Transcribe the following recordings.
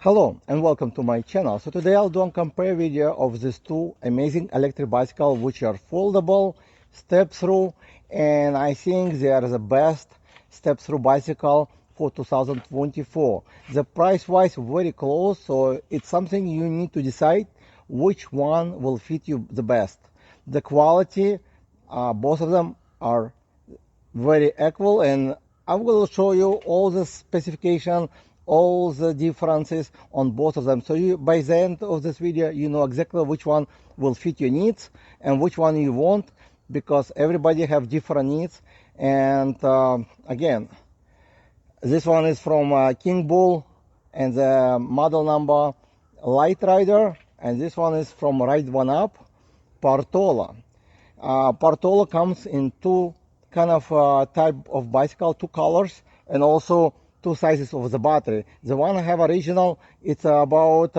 Hello and welcome to my channel. So today I'll do a compare video of these two amazing electric bicycles which are foldable, step through, and I think they are the best step through bicycle for 2024. The price wise very close, so it's something you need to decide which one will fit you the best. The quality, both of them are very equal, and I will show you all the specification, all the differences on both of them, so you by the end of this video you know exactly which one will fit your needs and which one you want, because everybody have different needs. And again, this one is from Kingbull and the model number Lightrider, and this one is from Ride1Up Portola. Portola comes in two kind of type of bicycle, two colors, and also two sizes of the battery. The one I have original, it's about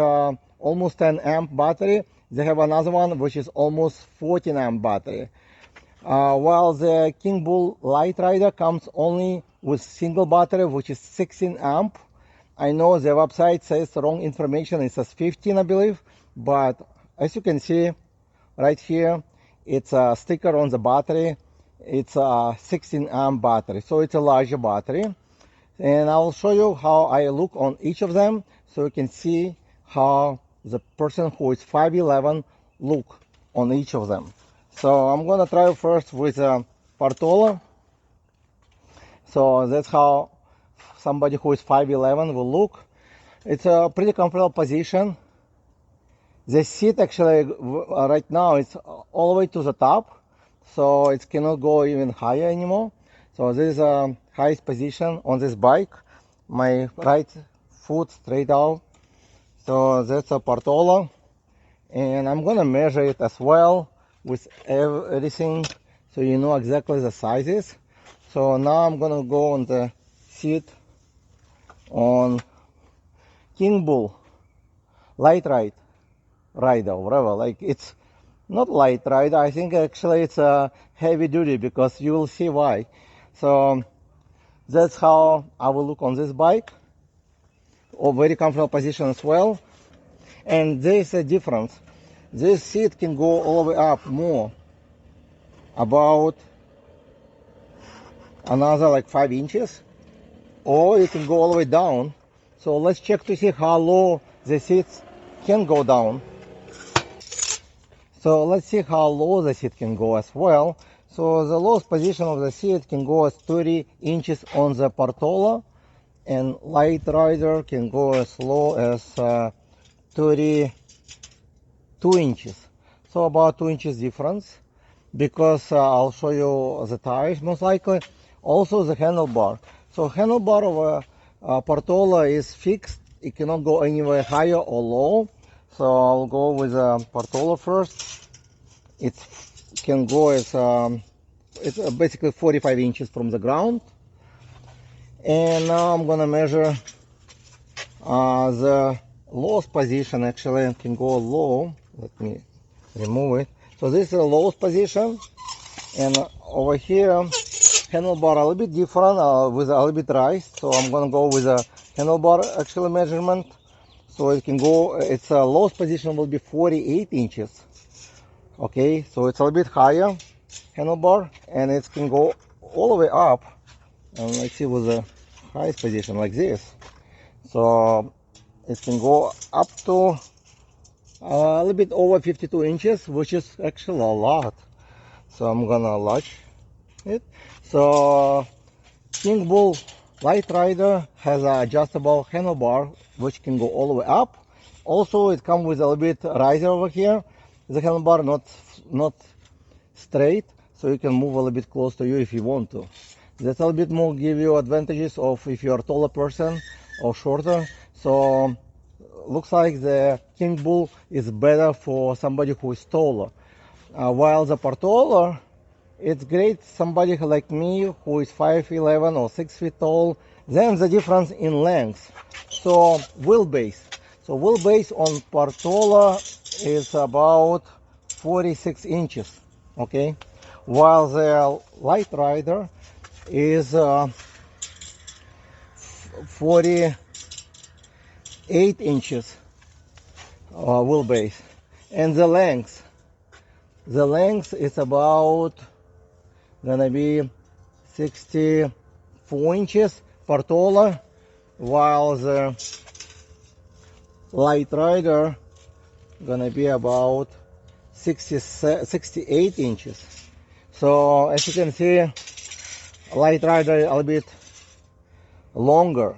almost 10 amp battery. They have another one which is almost 14 amp battery. While the Kingbull Lightrider comes only with single battery, which is 16 amp. I know the website says wrong information, it says 15 I believe, but as you can see right here, it's a sticker on the battery, it's a 16 amp battery, so it's a larger battery. And I'll show you how I look on each of them, so you can see how the person who is 5'11" look on each of them. So I'm gonna try first with Portola. So that's how somebody who is 5'11" will look. It's a pretty comfortable position. The seat actually right now is all the way to the top, so it cannot go even higher anymore. So this is a highest position on this bike. My right foot straight out. So that's a Portola, and I'm gonna measure it as well with everything, so you know exactly the sizes. So now I'm gonna go on the seat on Kingbull Lightrider, whatever. Like, it's not Lightrider. I think actually it's a heavy duty, because you will see why. So that's how I will look on this bike. Oh, very comfortable position as well. And there's a difference. This seat can go all the way up more, about another like 5 inches, or you can go all the way down. So let's check to see how low the seats can go down. So let's see how low the seat can go as well. So the lowest position of the seat can go as 30 inches on the Portola, and Lightrider can go as low as 32 inches. So about 2 inches difference, because I'll show you the tires most likely. Also the handlebar. So handlebar of a Portola is fixed. It cannot go anywhere higher or low. So I'll go with a Portola first. It can go as it's basically 45 inches from the ground. And now I'm gonna measure the lowest position. Actually, it can go low. Let me remove it. So this is the lowest position, and over here handlebar a little bit different, with a little bit rise. So I'm gonna go with a handlebar actually measurement. So it can go, its lowest position will be 48 inches. Okay, so it's a little bit higher handlebar, and it can go all the way up. And let's see with the highest position like this. So it can go up to a little bit over 52 inches, which is actually a lot. So I'm gonna latch it. So Kingbull Lightrider has an adjustable handlebar which can go all the way up. Also, it comes with a little bit riser over here. The handlebar not straight, so you can move a little bit close to you if you want to. That a little bit more give you advantages of if you're a taller person or shorter. So looks like the Kingbull is better for somebody who is taller. While the Portola, it's great somebody like me who is 5'11" or 6 feet tall. Then the difference in length. So wheelbase. So wheelbase on Portola is about 46 inches. Okay, while the Lightrider is 40 8 inches wheelbase. And the length is about gonna be 64 inches Portola, while the Lightrider gonna be about 68 inches. So as you can see, Lightrider a little bit longer.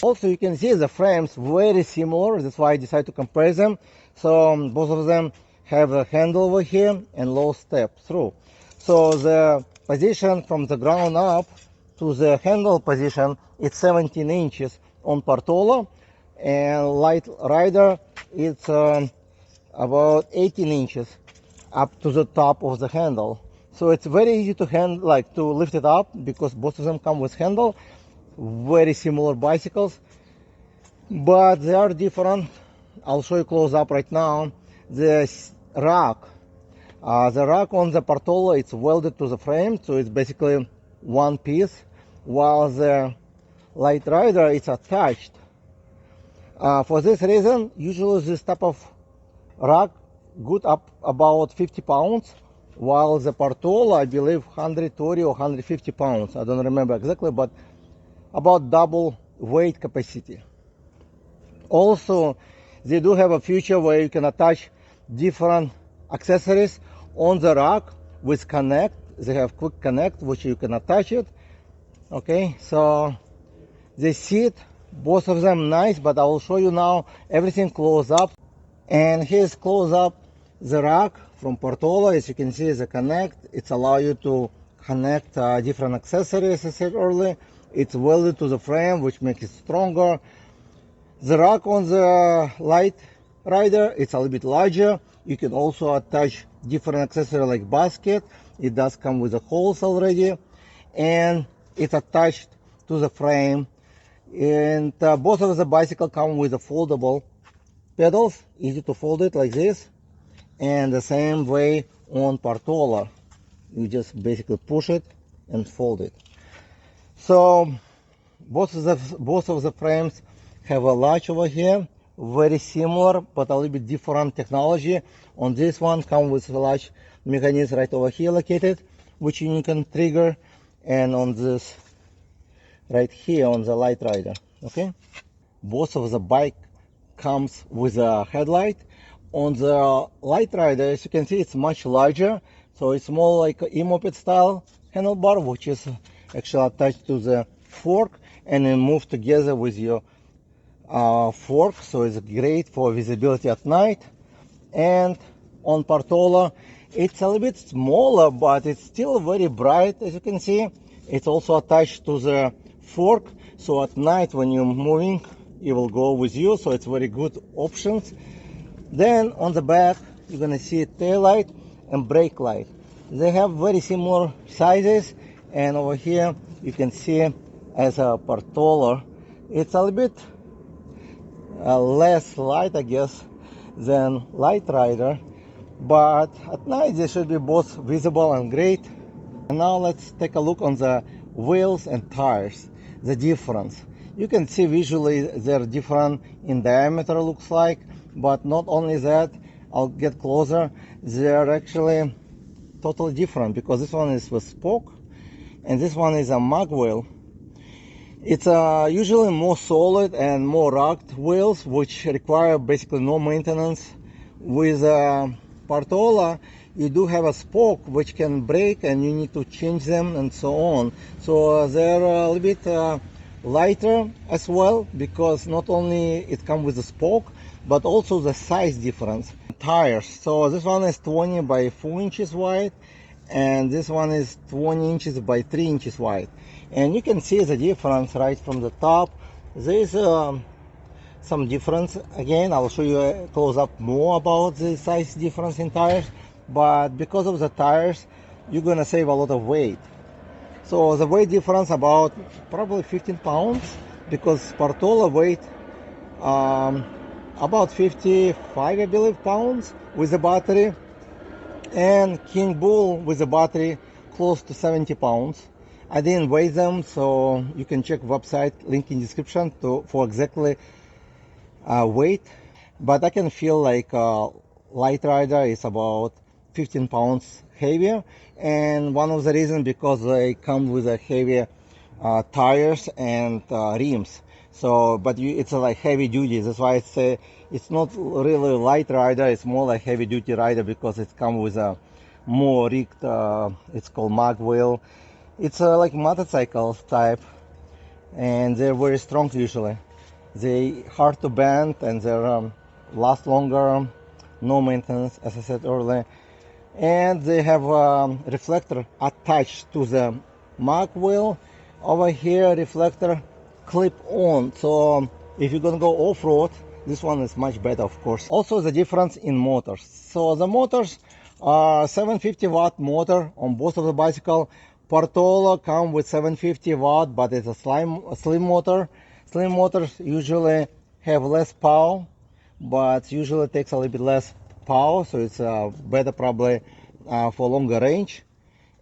Also, you can see the frames very similar. That's why I decided to compare them. So both of them have a handle over here and low step through. So the position from the ground up to the handle position, it's 17 inches on Portola, and Lightrider it's about 18 inches up to the top of the handle. So it's very easy to to lift it up, because both of them come with handle. Very similar bicycles, but they are different. I'll show you close up right now. The rack on the Portola, it's welded to the frame, so it's basically one piece, while the Lightrider it's attached. For this reason, usually this type of rack good up about 50 pounds, while the Portola, I believe 130 or 150 pounds. I don't remember exactly, but about double weight capacity. Also, they do have a feature where you can attach different accessories on the rack with connect. They have quick connect, which you can attach it. Okay, so they sit, both of them nice, but I will show you now everything close up. And here's close up the rack from Portola. As you can see, the connect, it's allow you to connect different accessories, as I said earlier. It's welded to the frame, which makes it stronger. The rack on the Lightrider, it's a little bit larger. You can also attach different accessories like basket. It does come with the holes already, and it's attached to the frame. And both of the bicycle come with a foldable pedals, easy to fold it like this. And the same way on Portola, you just basically push it and fold it. So both of the frames have a latch over here, very similar but a little bit different technology. On this one comes with a latch mechanism right over here located, which you can trigger, and on this right here on the Lightrider. Okay, both of the bike comes with a headlight. On the Lightrider, as you can see, it's much larger, so it's more like a e-moped style handlebar, which is actually attached to the fork and then move together with your fork, so it's great for visibility at night. And on Portola, it's a little bit smaller, but it's still very bright, as you can see. It's also attached to the fork, so at night when you're moving, it will go with you, so it's very good options. Then on the back, you're gonna see tail light and brake light. They have very similar sizes, and over here you can see as a Portola, it's a little bit less light, I guess, than Lightrider, but at night they should be both visible and great. And now let's take a look on the wheels and tires, the difference. You can see visually they're different in diameter, looks like, but not only that, I'll get closer, they're actually totally different, because this one is with spoke and this one is a mag wheel. It's usually more solid and more rugged wheels, which require basically no maintenance. With Portola, you do have a spoke which can break and you need to change them and so on. So they're a little bit lighter as well, because not only it comes with a spoke, but also the size difference. Tires, so this one is 20 by 4 inches wide, and this one is 20 inches by 3 inches wide. And you can see the difference right from the top. There is some difference. Again, I'll show you a close up more about the size difference in tires, but because of the tires, you're gonna save a lot of weight. So the weight difference about probably 15 pounds, because Portola weight about 55, I believe, pounds with the battery, and Kingbull with the battery close to 70 pounds. I didn't weigh them, so you can check website, link in description for exactly weight, but I can feel like Lightrider is about 15 pounds heavier, and one of the reasons because they come with a heavier tires and rims. So, but it's like heavy duty. That's why it's not really a light rider. It's more like heavy duty rider because it comes with a more rigged. It's called mag wheel. It's like motorcycle type, and they're very strong usually. They hard to bend and they last longer. No maintenance, as I said earlier. And they have a reflector attached to the mag wheel. Over here, reflector clip on. So if you're gonna go off-road, this one is much better, of course. Also the difference in motors. So the motors are 750 watt motor on both of the bicycle. Portola come with 750 watt, but it's a slim motor. Slim motors usually have less power, but usually takes a little bit less power, so it's better probably for longer range.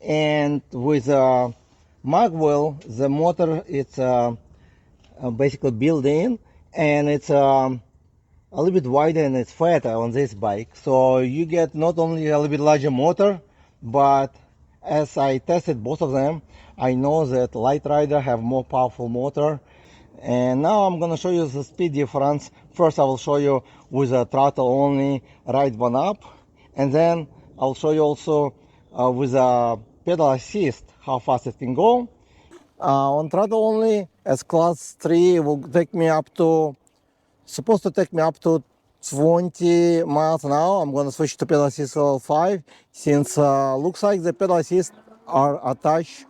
And with mag wheel, the motor it's basically built in, and it's a little bit wider and it's fatter on this bike. So you get not only a little bit larger motor, but as I tested both of them, I know that Lightrider have more powerful motor. And now I'm gonna show you the speed difference. First I will show you with a throttle only Ride1Up, and then I'll show you also with a pedal assist how fast it can go. On throttle only, as class 3, it will take me up to, supposed to take me up to 20 miles an hour. I'm gonna switch to pedal assist level 5, since looks like the pedal assist are attached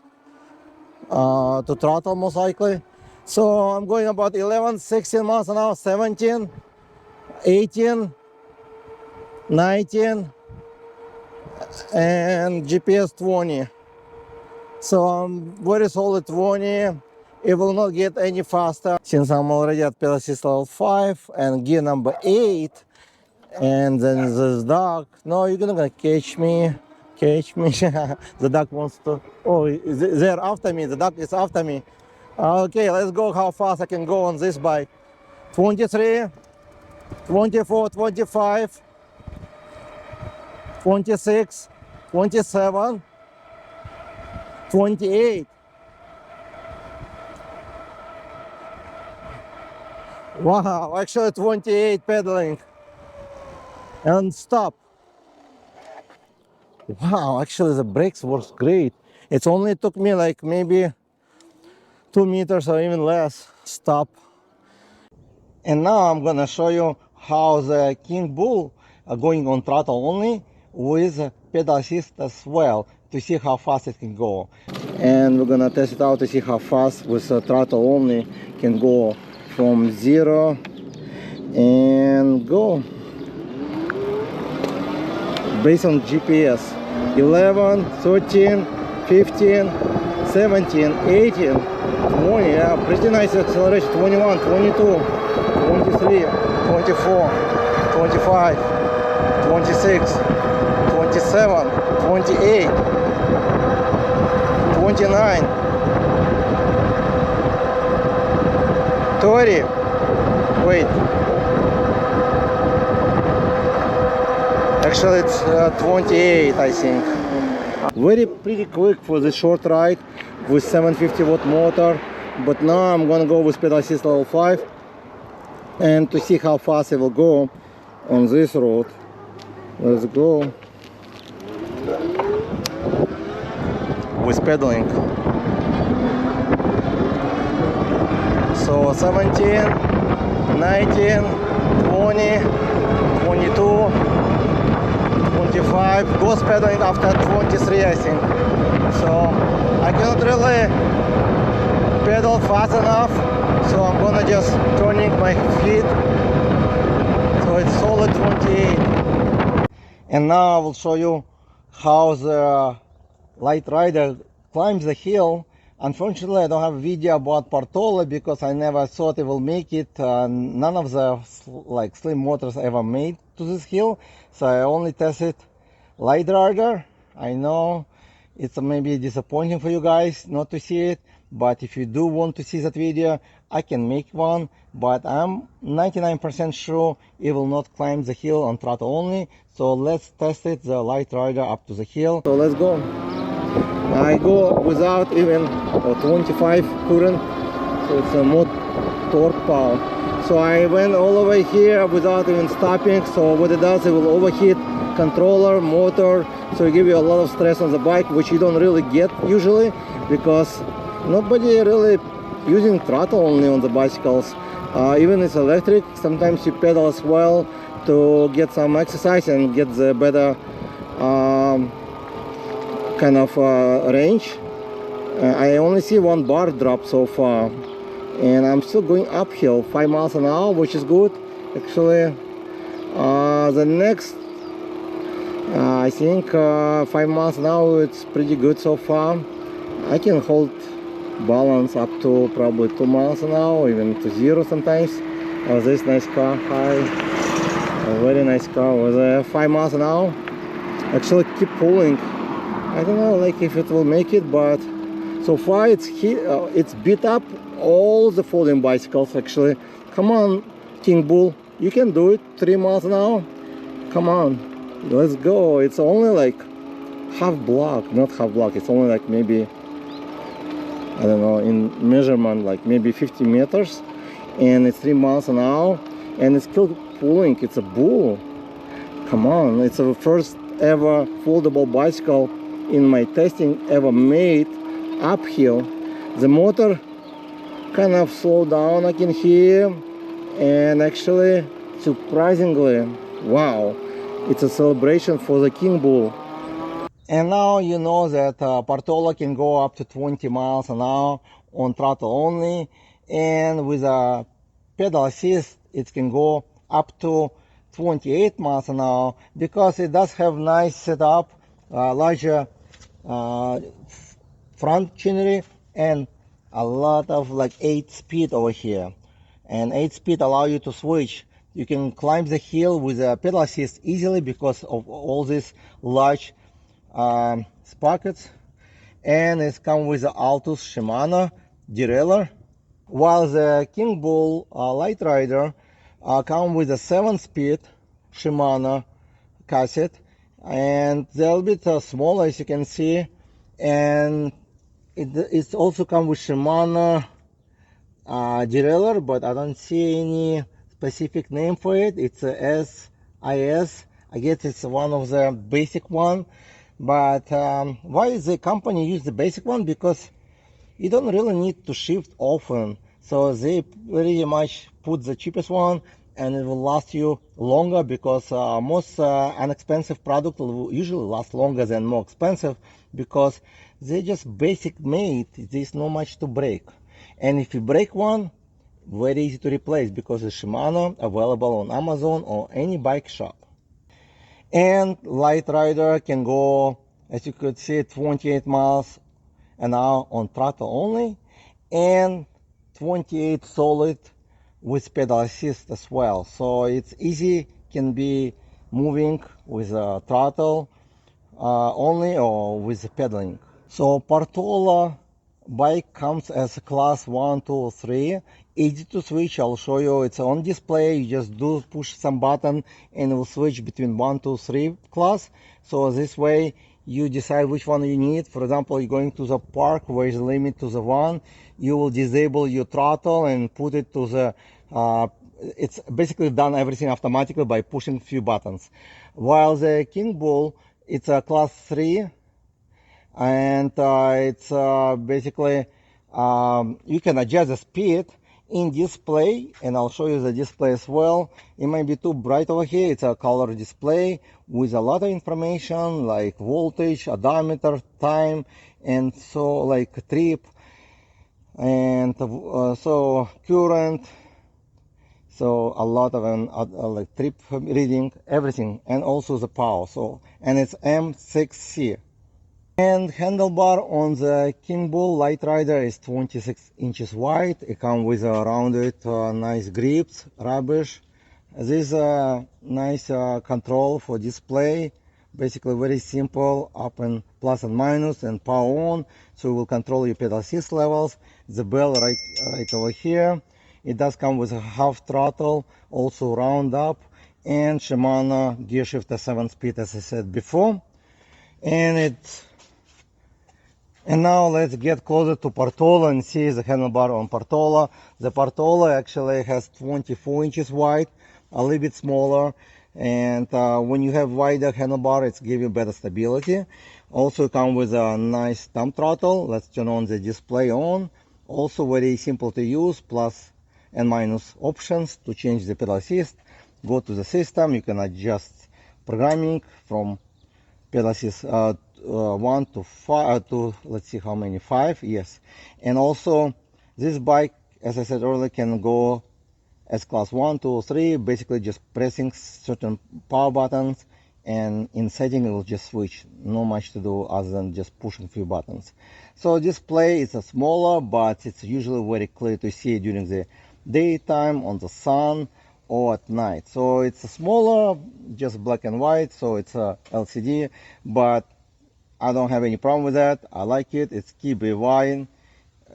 to throttle most likely. So I'm going about 11, 16 miles an hour, 17, 18, 19, and GPS 20. So I'm very solid 20. It will not get any faster since I'm already at pedal assist level 5 and gear number 8. And then this dog, no, you're not gonna catch me. The dog wants to, oh, they're after me. The dog is after me. Okay, let's go how fast I can go on this bike. 23, 24, 25, 26, 27, 28. Wow, actually 28 pedaling. And stop. Wow, actually the brakes works great. It only took me like maybe 2 meters or even less. Stop. And now I'm gonna show you how the Kingbull are going on throttle only with pedal assist as well, to see how fast it can go. And we're gonna test it out to see how fast with throttle only can go from 0 and go. Based on GPS, 11, 13, 15, 17, 18, 20, yeah, pretty nice acceleration, 21, 22, 23, 24, 25, 26, 27, 28, 29, 30, wait, actually it's 28 I think. Very pretty quick for the short ride with 750 watt motor, but now I'm gonna go with pedal assist level 5 and to see how fast it will go on this road. Let's go with pedaling. So 17, 19, 20, 22, 25, goes pedaling after 23 I think. So I cannot really pedal fast enough, so I'm gonna just turning my feet, so it's solid 28. And now I will show you how the Lightrider climbs the hill. Unfortunately I don't have a video about Portola because I never thought it will make it. None of the like slim motors ever made to this hill, so I only tested Lightrider. I know it's maybe disappointing for you guys not to see it, but if you do want to see that video, I can make one, but I'm 99% sure it will not climb the hill on throttle only. So let's test it, the Lightrider up to the hill. So let's go. I go without even 25 current, so it's a more torque power. So I went all the way here without even stopping. So what it does, it will overheat controller, motor, so it give you a lot of stress on the bike, which you don't really get usually, because nobody really using throttle only on the bicycles. Even it's electric, sometimes you pedal as well to get some exercise and get the better kind of range. I only see one bar drop so far, and I'm still going uphill 5 miles an hour, which is good actually. The next I think 5 miles an hour, it's pretty good so far. I can hold balance up to probably 2 miles an hour, even to 0 sometimes. This nice car, hi, a very nice car with 5 miles an hour. Actually keep pulling. I don't know like if it will make it, but so far it's beat up all the folding bicycles actually. Come on Kingbull, you can do it. 3 miles an hour, come on, let's go. It's only like half block, not half block, it's only like maybe, I don't know, in measurement like maybe 50 meters, and it's 3 miles an hour, and it's still pulling. It's a bull. Come on, it's the first ever foldable bicycle in my testing ever made uphill. The motor kind of slowed down, I can hear, and actually surprisingly, wow, it's a celebration for the Kingbull. And now you know that Portola can go up to 20 miles an hour on throttle only, and with a pedal assist it can go up to 28 miles an hour, because it does have nice setup, larger front machinery, and a lot of like 8-speed over here. And 8-speed allow you to switch. You can climb the hill with a pedal assist easily because of all these large sprockets, and it's come with the Altus Shimano derailleur, while the Kingbull Lightrider come with a 7-speed Shimano cassette, and they're a little bit smaller, as you can see, and it's also come with Shimano derailleur, but I don't see any specific name for it. It's a SIS. I guess it's one of the basic one. But why is the company use the basic one? Because you don't really need to shift often, so they pretty much put the cheapest one, and it will last you longer, because most inexpensive product will usually last longer than more expensive, because they just basic made. There's not much to break, and if you break one, very easy to replace, because it's Shimano, available on Amazon or any bike shop. And Lightrider can go, as you could see, 28 miles an hour on throttle only, and 28 solid with pedal assist as well. So it's easy, can be moving with a throttle only or with pedaling. So Portola bike comes as a class 1, 2, 3. Easy to switch. I'll show you. It's on display. You just do push some button and it will switch between 1, 2, 3 class. So this way you decide which one you need. For example, you're going to the park where is the limit to the 1. You will disable your throttle and put it to the it's basically done everything automatically by pushing a few buttons. While the Kingbull, it's a class 3, and it's basically you can adjust the speed in display, and I'll show you the display as well. It might be too bright over here. It's a color display with a lot of information like voltage, odometer, time, and so like trip, and so current, so a lot of like trip reading, everything, and also the power. So, and it's M6C. And handlebar on the Kingbull Lightrider is 26 inches wide. It comes with a rounded nice grips, rubbish. This is a nice control for display Basically very simple, up and plus and minus and power on, so you will control your pedal assist levels. The bell right over here. It does come with a half throttle, also round up, and Shimano gear shifter 7-speed, as I said before. And now let's get closer to Portola and see the handlebar on Portola. The Portola actually has 24 inches wide, a little bit smaller. And when you have wider handlebar, it's give you better stability. Also come with a nice thumb throttle. Let's turn on the display on. Also very simple to use, plus and minus options to change the pedal assist. Go to the system, you can adjust programming from pedal assist 1 to 5 to, let's see how many, 5, yes. And also this bike, as I said earlier, can go as class 1, 2, 3, basically just pressing certain power buttons, and in setting it will just switch. Not much to do other than just pushing a few buttons. So display is a smaller, but it's usually very clear to see during the daytime, on the sun, or at night. So it's a smaller, just black and white, so it's a LCD, but I don't have any problem with that. I like it. It's Kingbull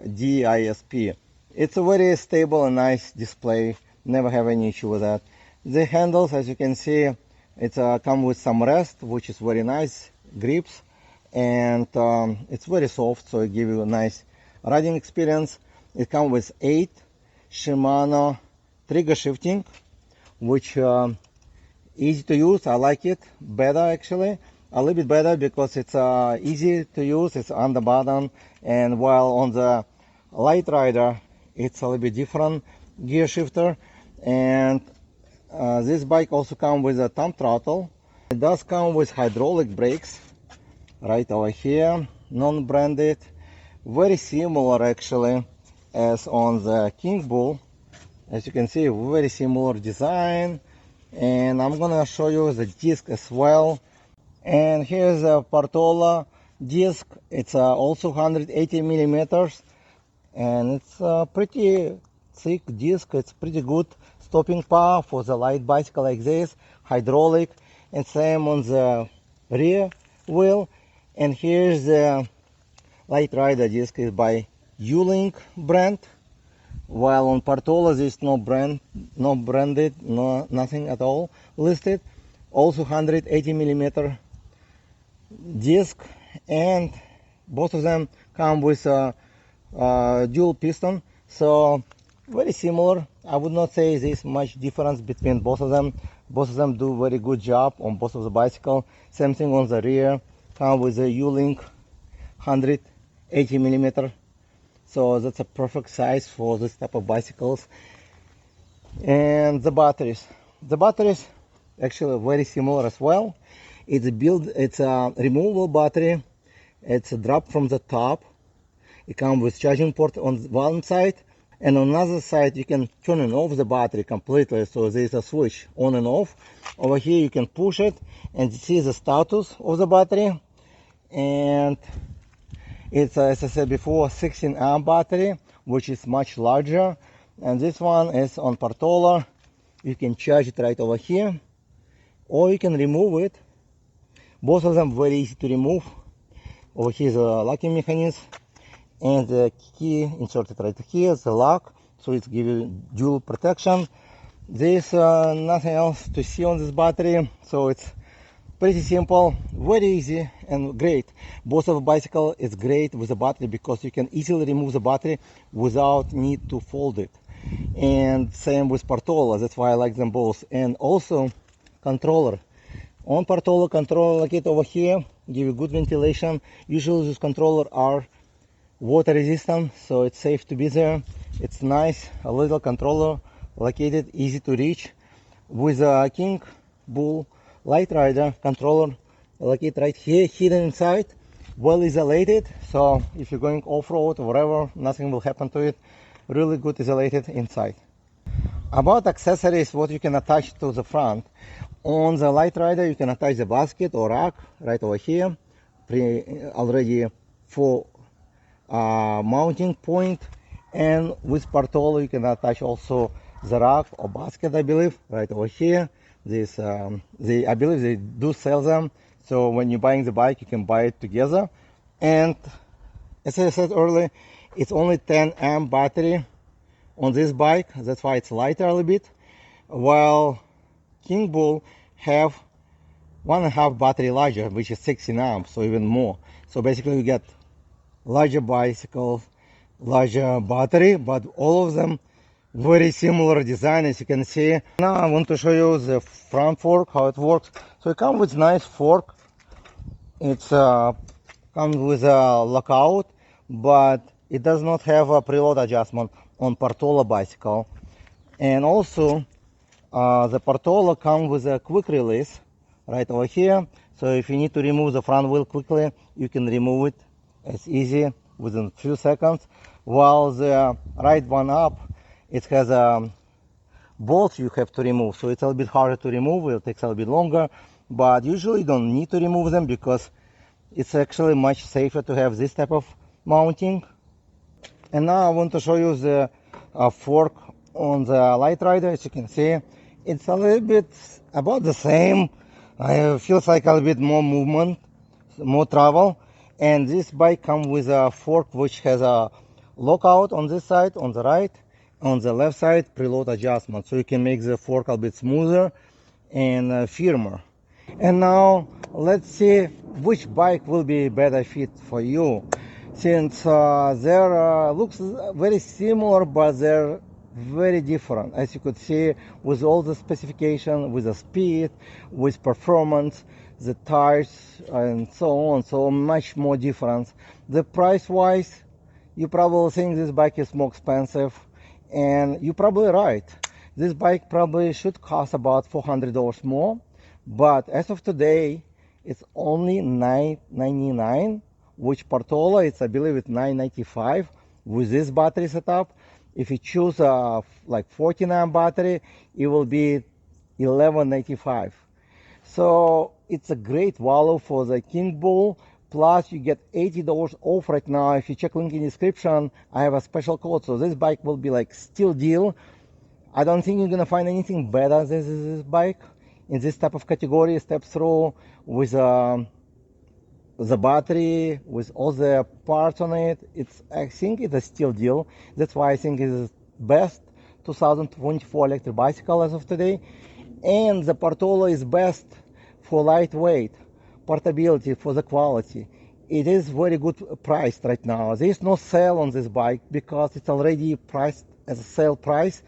DISP. It's a very stable and nice display. Never have any issue with that. The handles, as you can see, it's come with some rest, which is very nice grips, and it's very soft, so it gives you a nice riding experience. It comes with 8 Shimano trigger shifting, which easy to use. I like it better, actually, a little bit better, because it's easy to use. It's on the button, and while on the Lightrider it's a little bit different gear shifter. And this bike also comes with a thumb throttle. It does come with hydraulic brakes right over here, non-branded, very similar actually as on the Kingbull. As you can see, very similar design. And I'm gonna show you the disc as well. And here's a Portola disc. It's also 180 millimeters, and it's a pretty thick disc. It's pretty good stopping power for the light bicycle like this, hydraulic, and same on the rear wheel. And here's the Lightrider disc, is by U-Link brand, while on Portola there's no brand, no branded, no nothing at all listed. Also 180 millimeter disc, and both of them come with a dual piston, so very similar. I would not say there's much difference between both of them. Both of them do very good job on both of the bicycle. Same thing on the rear, come with a U-Link 180 millimeter, so that's a perfect size for this type of bicycles. And the batteries actually very similar as well. It's a removable battery. It's a drop from the top. It comes with charging port on one side, and on another side you can turn and off the battery completely. So there's a switch on and off. Over here you can push it and see the status of the battery. And it's, as I said before, 16 amp battery, which is much larger. And this one is on Portola. You can charge it right over here, or you can remove it. Both of them very easy to remove. Over here is a locking mechanism, and the key inserted right here is the lock, so it gives you dual protection. There's nothing else to see on this battery, so it's pretty simple, very easy and great. Both of the bicycle is great with the battery because you can easily remove the battery without need to fold it. And same with Portola, that's why I like them both. And also controller. On Portola, controller located over here, give you good ventilation. Usually these controllers are water resistant, so it's safe to be there. It's nice, a little controller located, easy to reach. With a Kingbull Lightrider controller located right here, hidden inside, well isolated, so if you're going off-road or whatever, nothing will happen to it. Really good isolated inside. About accessories, what you can attach to the front. On the Lightrider you can attach the basket or rack right over here, already for mounting point. And with Portola you can attach also the rack or basket, I believe, right over here. This I believe they do sell them, So when you're buying the bike, you can buy it together. And as I said earlier, it's only 10 amp battery on this bike. That's why it's lighter a little bit. While Kingbull have 1.5 battery larger, which is 16 amps, so even more. So basically you get larger bicycle, larger battery, but all of them very similar design, as you can see. Now I want to show you the front fork, how it works. So it comes with nice fork. It's comes with a lockout, but it does not have a preload adjustment on Portola bicycle. And also the Portola comes with a quick release right over here. So if you need to remove the front wheel quickly, you can remove it. It's easy within a few seconds. While the Ride1Up, it has a bolts you have to remove, so it's a little bit harder to remove. It takes a little bit longer, but usually you don't need to remove them because it's actually much safer to have this type of mounting. And now I want to show you the fork on the Lightrider. As you can see, it's a little bit about the same. It feels like a little bit more movement, more travel. And this bike comes with a fork which has a lockout on this side, on the right. On the left side, preload adjustment, so you can make the fork a bit smoother and firmer. And now let's see which bike will be better fit for you, since they're looks very similar, but they're very different, as you could see, with all the specification, with the speed, with performance, the tires, and so on. So much more difference. The price wise, you probably think this bike is more expensive. And you're probably right. This bike probably should cost about $400 more, but as of today, it's only $999, which Portola, it's I believe it's $995 with this battery setup. If you choose a like 14 amp battery, it will be $1195. So it's a great value for the Kingbull. Plus, you get $80 off right now. If you check link in description, I have a special code. So this bike will be like steal deal. I don't think you're gonna find anything better than this bike in this type of category. Step through with the battery, with all the parts on it. I think it's a steal deal. That's why I think it's best 2024 electric bicycle as of today. And the Portola is best for lightweight, portability, for the quality. It is very good priced right now. There is no sale on this bike because it's already priced as a sale price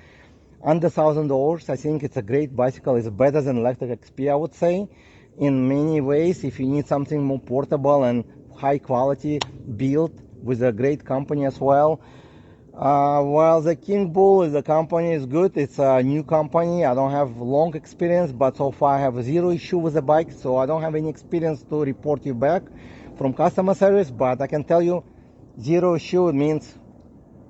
under $1,000. I think it's a great bicycle. It's better than electric XP, I would say, in many ways. If you need something more portable and high quality built with a great company as well. While the Kingbull is a company is good, it's a new company. I don't have long experience, but so far I have zero issue with the bike, so I don't have any experience to report you back from customer service. But I can tell you, zero issue means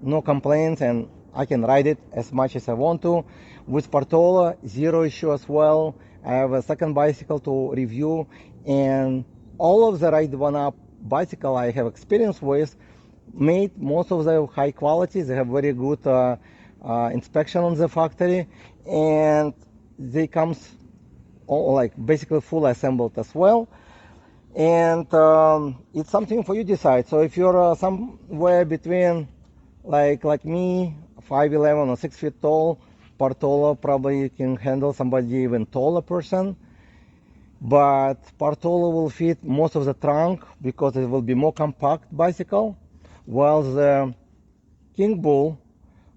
no complaints, and I can ride it as much as I want to. With Portola, zero issue as well. I have a second bicycle to review, and all of the Ride1Up bicycle I have experience with made most of the high quality. They have very good inspection on the factory, and they comes all like basically full assembled as well. And it's something for you to decide. So if you're somewhere between like me, 5'11" or 6 feet tall, Portola probably can handle somebody even taller person. But Portola will fit most of the trunk because it will be more compact bicycle, while the Kingbull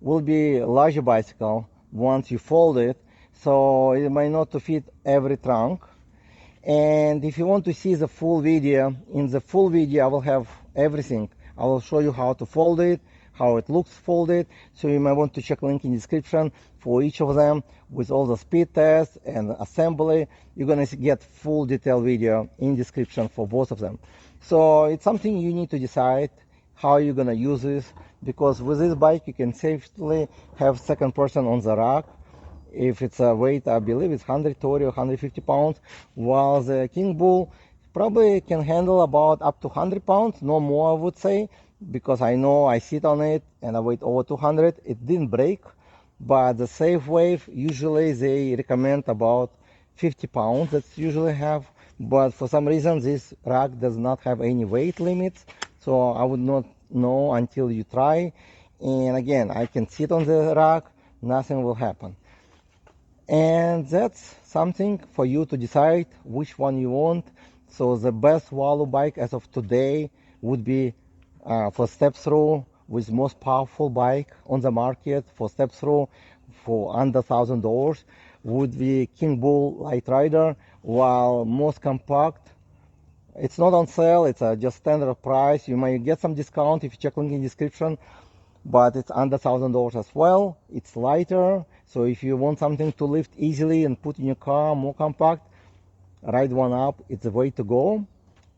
will be a larger bicycle once you fold it, so it might not to fit every trunk. And if you want to see the full video, in the full video I will have everything. I will show you how to fold it, how it looks folded, so you might want to check link in description for each of them with all the speed tests and assembly. You're gonna get full detailed video in description for both of them. So it's something you need to decide how you're gonna use this, because with this bike you can safely have second person on the rack. If it's a weight, I believe it's 130 or 150 pounds, while the Kingbull probably can handle about up to 100 pounds, no more I would say, because I know I sit on it and I weigh over 200. It didn't break, but the safe weight usually they recommend about 50 pounds. That's usually have but for some reason this rack does not have any weight limits, so I would not know until you try. And again, I can sit on the rack, nothing will happen. And that's something for you to decide which one you want. So the best wallow bike as of today would be for step through, with most powerful bike on the market for step through for under $1,000 would be Kingbull Lightrider, while most compact, it's not on sale, it's just standard price. You may get some discount if you check link in description, but it's under $1,000 as well. It's lighter, so if you want something to lift easily and put in your car, more compact, Ride1Up, it's the way to go.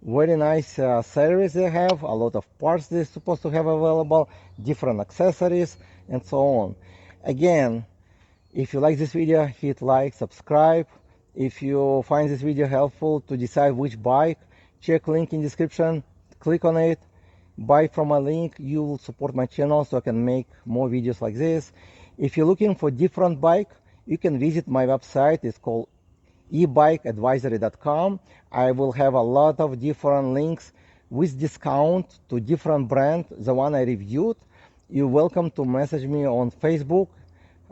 Very nice service they have, a lot of parts they're supposed to have available, different accessories, and so on. Again, if you like this video, hit like, subscribe. If you find this video helpful to decide which bike, check link in description, click on it, buy from my link. You will support my channel so I can make more videos like this. If you're looking for different bike, you can visit my website. It's called ebikeadvisory.com. I will have a lot of different links with discount to different brands, the one I reviewed. You're welcome to message me on Facebook,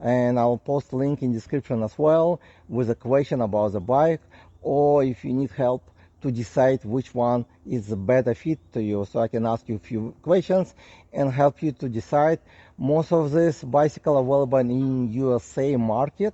and I'll post link in description as well with a question about the bike, or if you need help to decide which one is the better fit to you, so I can ask you a few questions and help you to decide. Most of this bicycle available in USA market,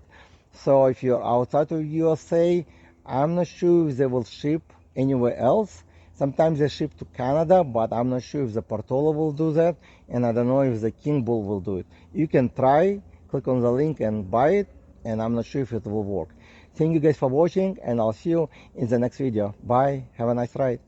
so if you're outside of USA, I'm not sure if they will ship anywhere else. Sometimes they ship to Canada, but I'm not sure if the Portola will do that, and I don't know if the Kingbull will do it. You can try, click on the link and buy it, and I'm not sure if it will work. Thank you guys for watching, and I'll see you in the next video. Bye, have a nice ride.